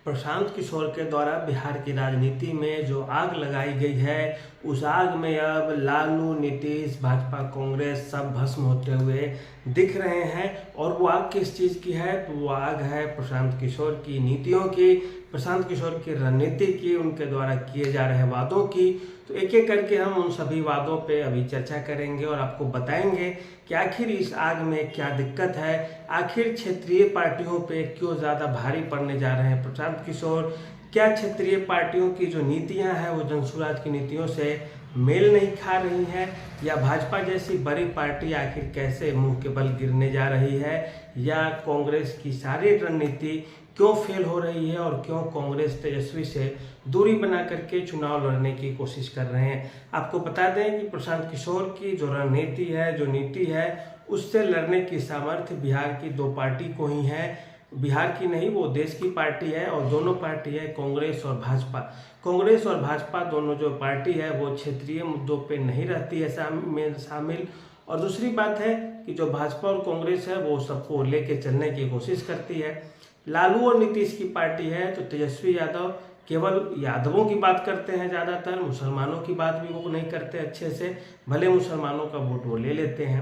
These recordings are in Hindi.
प्रशांत किशोर के द्वारा बिहार की राजनीति में जो आग लगाई गई है, उस आग में अब लालू, नीतीश, भाजपा, कांग्रेस सब भस्म होते हुए दिख रहे हैं। और वो आग किस चीज़ की है? तो वो आग है प्रशांत किशोर की नीतियों की, प्रशांत किशोर की रणनीति की, उनके द्वारा किए जा रहे वादों की। तो एक एक करके हम उन सभी वादों पे अभी चर्चा करेंगे और आपको बताएंगे कि आखिर इस आग में क्या दिक्कत है, आखिर क्षेत्रीय पार्टियों पे क्यों ज़्यादा भारी पड़ने जा रहे हैं प्रशांत किशोर। क्या क्षेत्रीय पार्टियों की जो नीतियां हैं वो जनसुराज की नीतियों से मेल नहीं खा रही हैं, या भाजपा जैसी बड़ी पार्टी आखिर कैसे मुंह के बल गिरने जा रही है, या कांग्रेस की सारी रणनीति क्यों फेल हो रही है और क्यों कांग्रेस तेजस्वी से दूरी बना करके चुनाव लड़ने की कोशिश कर रहे हैं। आपको बता दें कि प्रशांत किशोर की जो रणनीति है, जो नीति है, उससे लड़ने की सामर्थ्य बिहार की दो पार्टी को ही है। बिहार की नहीं, वो देश की पार्टी है, और दोनों पार्टी है कांग्रेस और भाजपा। कांग्रेस और भाजपा दोनों जो पार्टी है वो क्षेत्रीय मुद्दों पे नहीं रहती है शामिल। और दूसरी बात है कि जो भाजपा और कांग्रेस है वो सबको लेके चलने की कोशिश करती है। लालू और नीतीश की पार्टी है तो तेजस्वी यादव केवल यादवों की बात करते हैं, ज़्यादातर मुसलमानों की बात भी वो नहीं करते अच्छे से, भले मुसलमानों का वोट वो ले लेते हैं।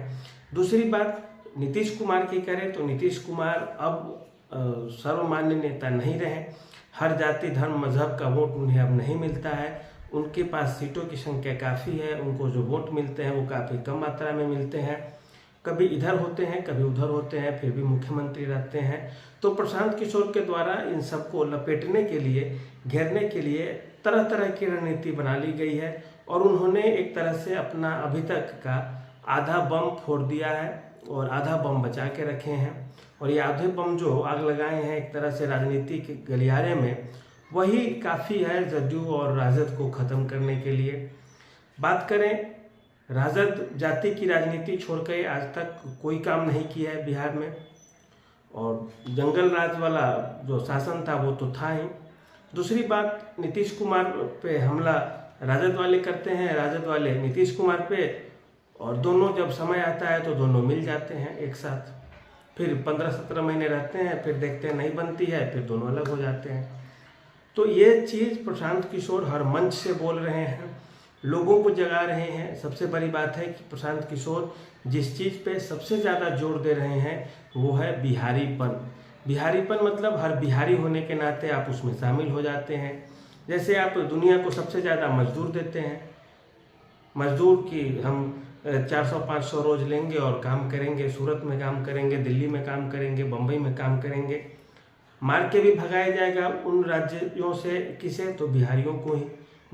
दूसरी बात नीतीश कुमार की करें तो नीतीश कुमार अब सर्वमान्य नेता नहीं रहे। हर जाति, धर्म, मजहब का वोट उन्हें अब नहीं मिलता है। उनके पास सीटों की संख्या काफ़ी है, उनको जो वोट मिलते हैं वो काफ़ी कम मात्रा में मिलते हैं। कभी इधर होते हैं, कभी उधर होते हैं, फिर भी मुख्यमंत्री रहते हैं। तो प्रशांत किशोर के द्वारा इन सबको लपेटने के लिए, घेरने के लिए तरह तरह की रणनीति बना ली गई है। और उन्होंने एक तरह से अपना अभी तक का आधा बम फोड़ दिया है और आधा बम बचा के रखे हैं। और ये आधे बम जो आग लगाए हैं एक तरह से राजनीति के गलियारे में, वही काफ़ी है जदयू और राजद को ख़त्म करने के लिए। बात करें, राजद जाति की राजनीति छोड़ के आज तक कोई काम नहीं किया है बिहार में, और जंगल राज वाला जो शासन था वो तो था ही। दूसरी बात, नीतीश कुमार पे हमला राजद वाले करते हैं, राजद वाले नीतीश कुमार पे, और दोनों जब समय आता है तो दोनों मिल जाते हैं एक साथ। फिर 15-17 महीने रहते हैं, फिर देखते हैं नहीं बनती है, फिर दोनों अलग हो जाते हैं। तो ये चीज़ प्रशांत किशोर हर मंच से बोल रहे हैं, लोगों को जगा रहे हैं। सबसे बड़ी बात है कि प्रशांत किशोर जिस चीज़ पे सबसे ज़्यादा जोर दे रहे हैं वो है बिहारीपन। बिहारीपन मतलब हर बिहारी होने के नाते आप उसमें शामिल हो जाते हैं। जैसे आप दुनिया को सबसे ज़्यादा मजदूर देते हैं, मजदूर की हम 400-500 रोज लेंगे और काम करेंगे, सूरत में काम करेंगे, दिल्ली में काम करेंगे, बम्बई में काम करेंगे। मार के भी भगाया जाएगा उन राज्यों से, किसे? तो बिहारियों को ही।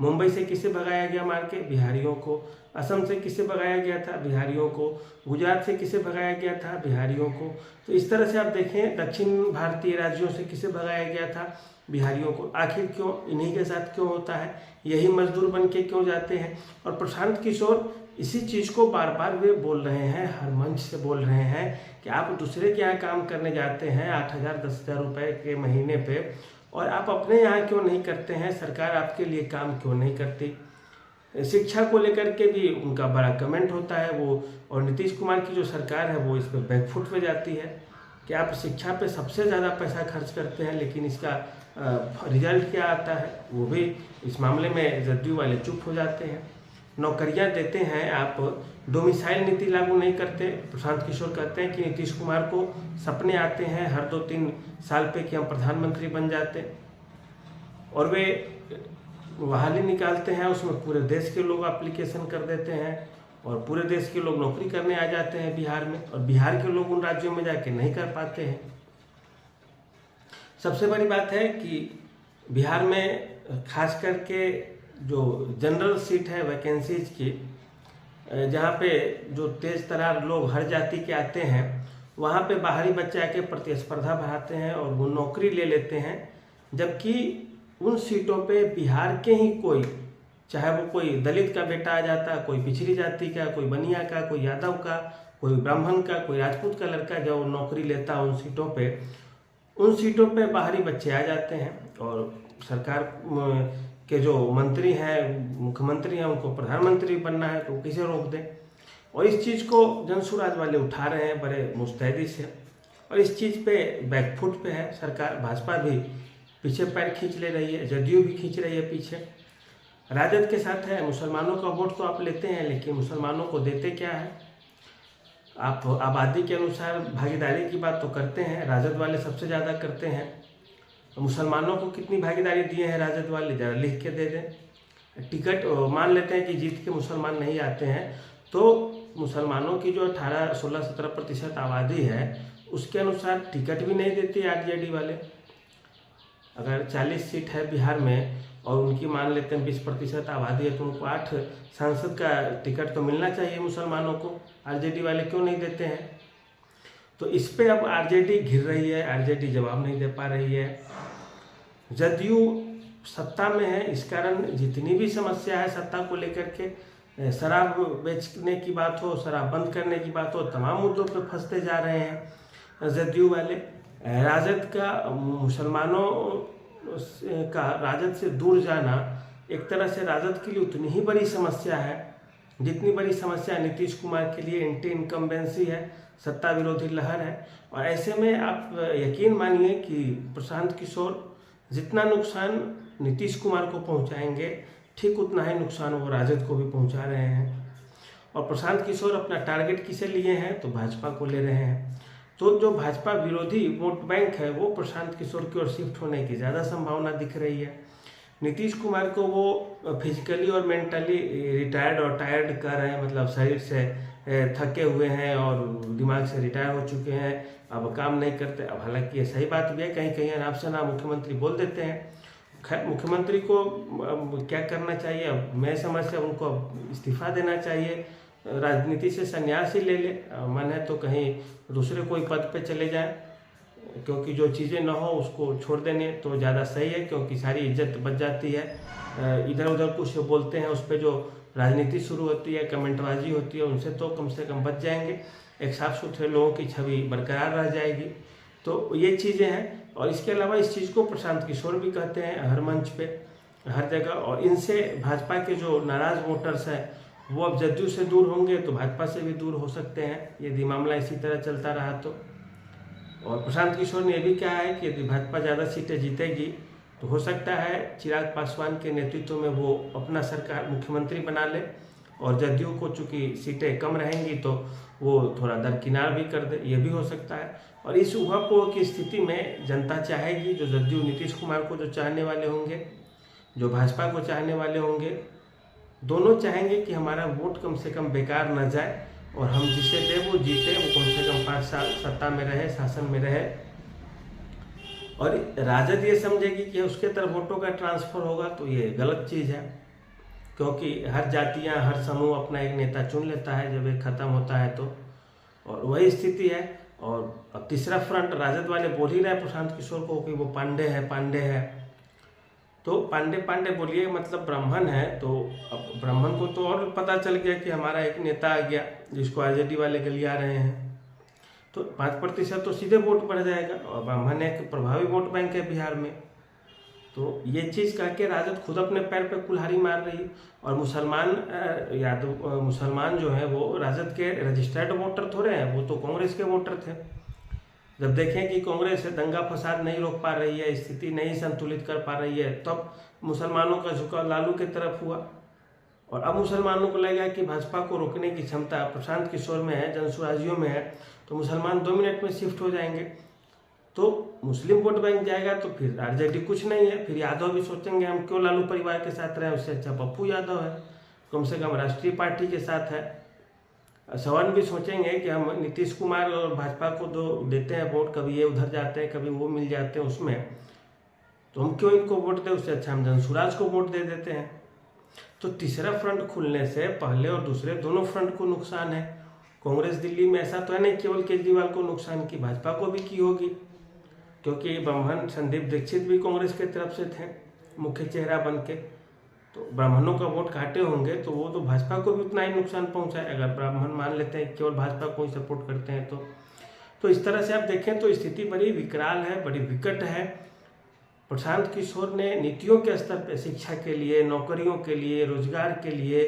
मुंबई से किसे भगाया गया मार के? बिहारियों को। असम से किसे भगाया गया था? बिहारियों को। गुजरात से किसे भगाया गया था? बिहारियों को। तो इस तरह से आप देखें, दक्षिण भारतीय राज्यों से किसे भगाया गया था? बिहारियों को। आखिर क्यों? इन्हीं के साथ क्यों होता है? यही मजदूर बन के क्यों जाते हैं? और प्रशांत किशोर इसी चीज़ को बार बार वे बोल रहे हैं, हर मंच से बोल रहे हैं कि आप दूसरे के यहाँ काम करने जाते हैं 8,000-10,000 रुपये के महीने पे, और आप अपने यहाँ क्यों नहीं करते हैं? सरकार आपके लिए काम क्यों नहीं करती? शिक्षा को लेकर के भी उनका बड़ा कमेंट होता है वो, और नीतीश कुमार की जो सरकार है वो इस पर बैकफुट पे जाती है कि आप शिक्षा पे सबसे ज़्यादा पैसा खर्च करते हैं, लेकिन इसका रिजल्ट क्या आता है वो भी इस मामले में जदयू वाले चुप हो जाते हैं। नौकरियां देते हैं आप, डोमिसाइल नीति लागू नहीं करते। प्रशांत किशोर कहते हैं कि नीतीश कुमार को सपने आते हैं हर 2-3 साल पे कि हम प्रधानमंत्री बन जाते, और वे बहाली निकालते हैं, उसमें पूरे देश के लोग एप्लीकेशन कर देते हैं और पूरे देश के लोग नौकरी करने आ जाते हैं बिहार में, और बिहार के लोग उन राज्यों में जाके नहीं कर पाते हैं। सबसे बड़ी बात है कि बिहार में खास करके जो जनरल सीट है वैकेंसीज की, जहाँ पे जो तेज तरार लोग हर जाति के आते हैं, वहाँ पे बाहरी बच्चे आके प्रतिस्पर्धा बढ़ाते हैं और वो नौकरी ले लेते हैं। जबकि उन सीटों पे बिहार के ही कोई, चाहे वो कोई दलित का बेटा आ जाता, कोई पिछड़ी जाति का, कोई बनिया का, कोई यादव का, कोई ब्राह्मण का, कोई राजपूत का लड़का जो नौकरी लेता उन सीटों पे बाहरी बच्चे आ जाते हैं, और सरकार के जो मंत्री हैं, मुख्यमंत्री हैं, उनको प्रधानमंत्री बनना है तो किसे रोक दें। और इस चीज़ को जनसुराज वाले उठा रहे हैं बड़े मुस्तैदी से, और इस चीज़ पे बैकफुट पे है सरकार, भाजपा भी पीछे पैर खींच ले रही है, जदयू भी खींच रही है पीछे, राजद के साथ है। मुसलमानों का वोट तो आप लेते हैं, लेकिन मुसलमानों को देते क्या है? आप आबादी के अनुसार भागीदारी की बात तो करते हैं, राजद वाले सबसे ज़्यादा करते हैं। मुसलमानों को कितनी भागीदारी दिए हैं राजद वाले, ज़रा लिख के दे दें। टिकट मान लेते हैं कि जीत के मुसलमान नहीं आते हैं, तो मुसलमानों की जो 18, 16, 17% आबादी है, उसके अनुसार टिकट भी नहीं देती आरजेडी वाले। अगर 40 सीट है बिहार में और उनकी मान लेते हैं 20% आबादी है, तो उनको 8 सांसद का टिकट तो मिलना चाहिए मुसलमानों को। आरजेडी वाले क्यों नहीं देते हैं? तो इस पे अब आरजेडी घिर रही है, आरजेडी जवाब नहीं दे पा रही है। जदयू सत्ता में है, इस कारण जितनी भी समस्या है सत्ता को लेकर के, शराब बेचने की बात हो, शराब बंद करने की बात हो, तमाम मुद्दों पे फंसते जा रहे हैं जदयू वाले। राजद का मुसलमानों का राजद से दूर जाना एक तरह से राजद के लिए उतनी ही बड़ी समस्या है जितनी बड़ी समस्या नीतीश कुमार के लिए एंटी इनकम्बेंसी है, सत्ता विरोधी लहर है। और ऐसे में आप यकीन मानिए कि प्रशांत किशोर जितना नुकसान नीतीश कुमार को पहुंचाएंगे, ठीक उतना ही नुकसान वो राजद को भी पहुंचा रहे हैं। और प्रशांत किशोर अपना टारगेट किसे लिए हैं? तो भाजपा को ले रहे हैं। तो जो भाजपा विरोधी वोट बैंक है वो प्रशांत किशोर की ओर शिफ्ट होने की ज़्यादा संभावना दिख रही है। नीतीश कुमार को वो फिजिकली और मेंटली रिटायर्ड और टायर्ड कर रहे हैं, मतलब शरीर से थके हुए हैं और दिमाग से रिटायर हो चुके हैं, अब काम नहीं करते। अब हालांकि ये सही बात भी है, कहीं कहीं अनाप शनाप मुख्यमंत्री बोल देते हैं। खैर, मुख्यमंत्री को क्या करना चाहिए? अब मैं समझता हूँ उनको इस्तीफा देना चाहिए, राजनीति से संन्यास ही ले ले, मन है तो कहीं दूसरे कोई पद पे चले जाएं, क्योंकि जो चीज़ें ना हो उसको छोड़ देने तो ज़्यादा सही है, क्योंकि सारी इज्जत बच जाती है। इधर उधर कुछ बोलते हैं, उस पर जो राजनीति शुरू होती है, कमेंटबाजी होती है, उनसे तो कम से कम बच जाएंगे, एक साफ सुथरे लोगों की छवि बरकरार रह जाएगी। तो ये चीज़ें हैं। और इसके अलावा इस चीज़ को प्रशांत किशोर भी कहते हैं हर मंच पे, हर जगह। और इनसे भाजपा के जो नाराज़ वोटर्स हैं वो अब जदयू से दूर होंगे तो भाजपा से भी दूर हो सकते हैं, यदि मामला इसी तरह चलता रहा तो। और प्रशांत किशोर ने यह भी कहा है कि यदि भाजपा ज़्यादा सीटें जीतेगी तो हो सकता है चिराग पासवान के नेतृत्व में वो अपना सरकार मुख्यमंत्री बना ले, और जदयू को चूंकि सीटें कम रहेंगी तो वो थोड़ा दरकिनार भी कर दे, ये भी हो सकता है। और इस उहापोह की स्थिति में जनता चाहेगी, जो जदयू नीतीश कुमार को जो चाहने वाले होंगे, जो भाजपा को चाहने वाले होंगे, दोनों चाहेंगे कि हमारा वोट कम से कम बेकार न जाए और हम जिसे दे वो जीते, वो कम से कम 5 साल सत्ता में रहे, शासन में रहे। और राजद ये समझेगी कि उसके तरफ वोटों का ट्रांसफर होगा, तो ये गलत चीज़ है, क्योंकि हर जातियां, हर समूह अपना एक नेता चुन लेता है जब ये खत्म होता है तो। और वही स्थिति है। और अब तीसरा फ्रंट राजद वाले बोल ही रहे प्रशांत किशोर को कि वो पांडे है। तो पांडे बोलिए, मतलब ब्राह्मण है, तो अब ब्राह्मण को तो और पता चल गया कि हमारा एक नेता आ गया जिसको आरजेडी वाले गलिया रहे हैं, तो 5% तो सीधे वोट बढ़ जाएगा। और ब्राह्मण एक प्रभावी वोट बैंक है बिहार में। तो ये चीज़ कह के राजद खुद अपने पैर पे कुल्हाड़ी मार रही। और मुसलमान जो है वो राजद के रजिस्टर्ड वोटर थोड़े हैं, वो तो कांग्रेस के वोटर थे। जब देखें कि कांग्रेस दंगा फसाद नहीं रोक पा रही है, स्थिति नहीं संतुलित कर पा रही है, तब मुसलमानों का झुकाव लालू की तरफ हुआ। और अब मुसलमानों को लगा कि भाजपा को रोकने की क्षमता प्रशांत किशोर में है, जनसुराजियों में है, तो मुसलमान 2 मिनट में शिफ्ट हो जाएंगे। तो मुस्लिम वोट बैंक जाएगा तो फिर आरजेडी कुछ नहीं है, फिर यादव भी सोचेंगे हम क्यों लालू परिवार के साथ रहें, उससे अच्छा पप्पू यादव है, कम से कम राष्ट्रीय पार्टी के साथ है। सवन भी सोचेंगे कि हम नीतीश कुमार और भाजपा को दो देते हैं वोट, कभी ये उधर जाते हैं, कभी वो मिल जाते हैं उसमें, तो हम क्यों इनको वोट दें, उससे अच्छा हम जनसुराज को वोट दे देते हैं। तो तीसरा फ्रंट खुलने से पहले और दूसरे दोनों फ्रंट को नुकसान है। कांग्रेस दिल्ली में ऐसा तो है नहीं केवल केजरीवाल को नुकसान की, भाजपा को भी की होगी, क्योंकि ब्राह्मण संदीप दीक्षित भी कांग्रेस की तरफ से थे मुख्य चेहरा बन के। तो ब्राह्मणों का वोट काटे होंगे तो वो तो भाजपा को भी उतना ही नुकसान पहुंचाए, अगर ब्राह्मण मान लेते हैं केवल भाजपा को ही सपोर्ट करते हैं तो इस तरह से आप देखें तो स्थिति बड़ी विकराल है, बड़ी विकट है। प्रशांत किशोर ने नीतियों के स्तर पर शिक्षा के लिए, नौकरियों के लिए, रोजगार के लिए,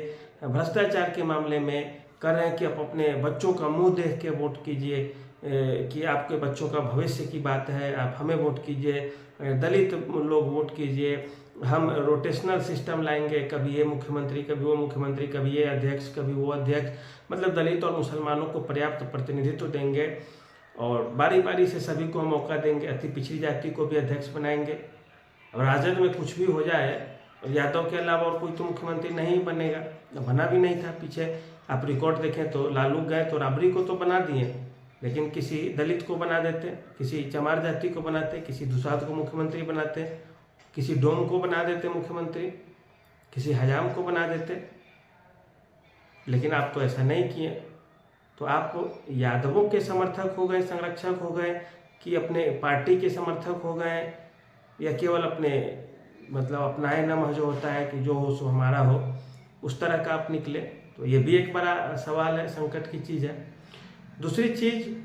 भ्रष्टाचार के मामले में कर रहे हैं कि आप अपने बच्चों का मुंह देख के वोट कीजिए, कि आपके बच्चों का भविष्य की बात है, आप हमें वोट कीजिए, दलित लोग वोट कीजिए, हम रोटेशनल सिस्टम लाएंगे, कभी ये मुख्यमंत्री कभी वो मुख्यमंत्री, कभी ये अध्यक्ष कभी वो अध्यक्ष, मतलब दलित और मुसलमानों को पर्याप्त प्रतिनिधित्व देंगे और बारी बारी से सभी को मौका देंगे, अति पिछड़ी जाति को भी अध्यक्ष बनाएंगे। और राजद में कुछ भी हो जाए, यादव के अलावा और कोई तो मुख्यमंत्री नहीं बनेगा, बना भी नहीं था। पीछे आप रिकॉर्ड देखें तो लालू गए तो राबड़ी को तो बना दिए, लेकिन किसी दलित को बना देते, किसी चमार जाति को बनाते, किसी दुसाध को मुख्यमंत्री बनाते, किसी डोम को बना देते मुख्यमंत्री, किसी हजाम को बना देते। लेकिन आप तो ऐसा नहीं किए। तो आप यादवों के समर्थक हो गए, संरक्षक हो गए, कि अपने पार्टी के समर्थक हो गए, या केवल अपने मतलब अपनाए नमः जो होता है कि जो हो सो हमारा हो, उस तरह का आप निकले। तो ये भी एक बड़ा सवाल है, संकट की चीज़ है। दूसरी चीज,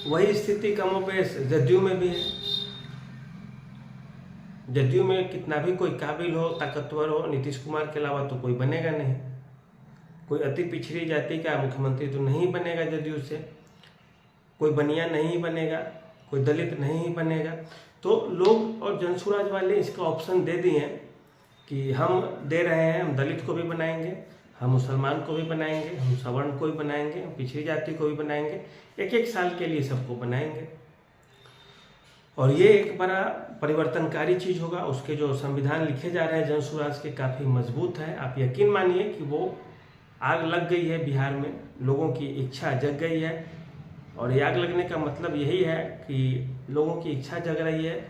वही स्थिति कमोबेश जदयू में भी है। जदयू में कितना भी कोई काबिल हो, ताकतवर हो, नीतीश कुमार के अलावा तो कोई बनेगा नहीं। कोई अति पिछड़ी जाति का मुख्यमंत्री तो नहीं बनेगा जदयू से, कोई बनिया नहीं बनेगा, कोई दलित नहीं बनेगा। तो लोग और जनसुराज वाले इसका ऑप्शन दे दिए हैं कि हम दे रहे हैं, हम दलित को भी बनाएंगे, हम मुसलमान को भी बनाएंगे, हम सवर्ण को भी बनाएंगे, हम पिछड़ी जाति को भी बनाएंगे, एक एक साल के लिए सबको बनाएंगे। और ये एक बड़ा परिवर्तनकारी चीज़ होगा। उसके जो संविधान लिखे जा रहे हैं जनसुराज के, काफ़ी मजबूत है। आप यकीन मानिए कि वो आग लग गई है बिहार में, लोगों की इच्छा जग गई है। और ये आग लगने का मतलब यही है कि लोगों की इच्छा जग रही है,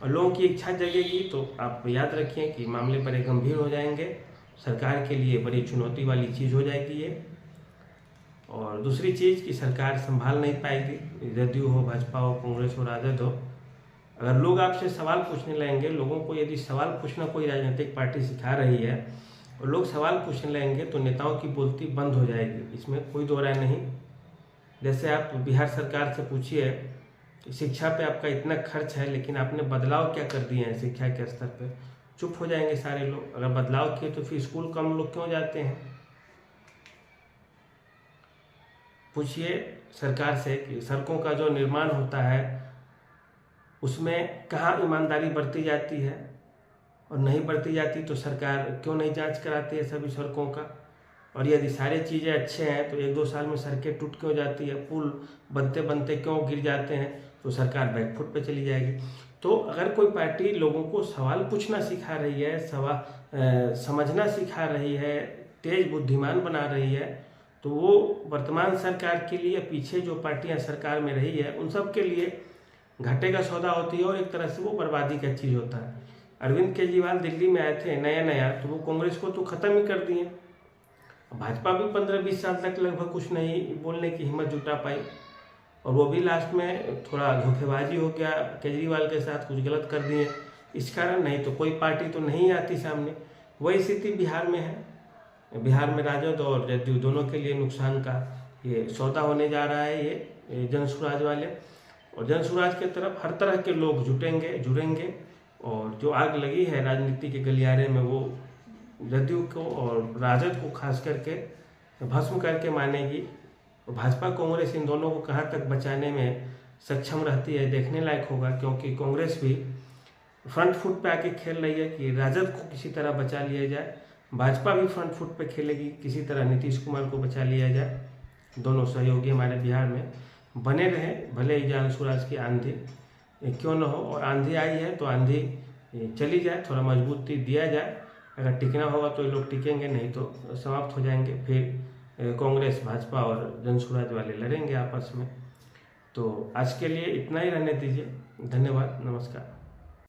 और लोगों की इच्छा जगेगी तो आप याद रखिए कि मामले बड़े गंभीर हो जाएंगे, सरकार के लिए बड़ी चुनौती वाली चीज़ हो जाएगी ये। और दूसरी चीज़ कि सरकार संभाल नहीं पाएगी, जदयू हो, भाजपा हो, कांग्रेस हो, राजद हो। अगर लोग आपसे सवाल पूछने लगेंगे, लोगों को यदि सवाल पूछना कोई राजनीतिक पार्टी सिखा रही है और लोग सवाल पूछने लगेंगे तो नेताओं की बोलती बंद हो जाएगी, इसमें कोई दो राय नहीं। जैसे आप बिहार सरकार से पूछिए, शिक्षा पे आपका इतना खर्च है लेकिन आपने बदलाव क्या कर दिए हैं शिक्षा के स्तर पे, चुप हो जाएंगे सारे लोग। अगर बदलाव किए तो फिर स्कूल कम लोग क्यों जाते हैं? पूछिए सरकार से कि सड़कों का जो निर्माण होता है उसमें कहाँ ईमानदारी बरती जाती है, और नहीं बरती जाती तो सरकार क्यों नहीं जांच कराती है सभी सड़कों का। और यदि सारी चीज़ें अच्छे हैं तो 1-2 साल में सड़कें टूट क्यों जाती है, पुल बनते बनते क्यों गिर जाते हैं, तो सरकार बैकफुट पे चली जाएगी। तो अगर कोई पार्टी लोगों को सवाल पूछना सिखा रही है, समझना सिखा रही है, तेज बुद्धिमान बना रही है, तो वो वर्तमान सरकार के लिए, पीछे जो पार्टियां सरकार में रही है उन सब के लिए घाटे का सौदा होती है, और एक तरह से वो बर्बादी का चीज़ होता है। अरविंद केजरीवाल दिल्ली में आए थे नया नया, तो वो कांग्रेस को तो ख़त्म ही कर दिए। भाजपा भी 15-20 साल तक लगभग कुछ नहीं बोलने की हिम्मत जुटा पाई, और वो भी लास्ट में थोड़ा धोखेबाजी हो गया, केजरीवाल के साथ कुछ गलत कर दिए इस कारण, नहीं तो कोई पार्टी तो नहीं आती सामने। वही स्थिति बिहार में है। बिहार में राजद और जदयू दोनों के लिए नुकसान का ये सौदा होने जा रहा है, ये जनसुराज वाले। और जनसुराज के तरफ हर तरह के लोग जुड़ेंगे, और जो आग लगी है राजनीति के गलियारे में वो जदयू को और राजद को खास करके भस्म करके मानेगी। और भाजपा कांग्रेस इन दोनों को कहाँ तक बचाने में सक्षम रहती है देखने लायक होगा, क्योंकि कांग्रेस भी फ्रंट फुट पे आके खेल रही है कि राजद को किसी तरह बचा लिया जाए, भाजपा भी फ्रंट फुट पे खेलेगी किसी तरह नीतीश कुमार को बचा लिया जाए। दोनों सहयोगी हमारे बिहार में बने रहे, भले ही जनसुराज की आंधी क्यों न हो, और आंधी आई है तो आंधी चली जाए, थोड़ा मजबूती दिया जाए। अगर टिकना होगा तो ये लोग टिकेंगे, नहीं तो समाप्त हो जाएंगे। फिर कांग्रेस, भाजपा और जनसुराज वाले लड़ेंगे आपस में। तो आज के लिए इतना ही रहने दीजिए। धन्यवाद, नमस्कार।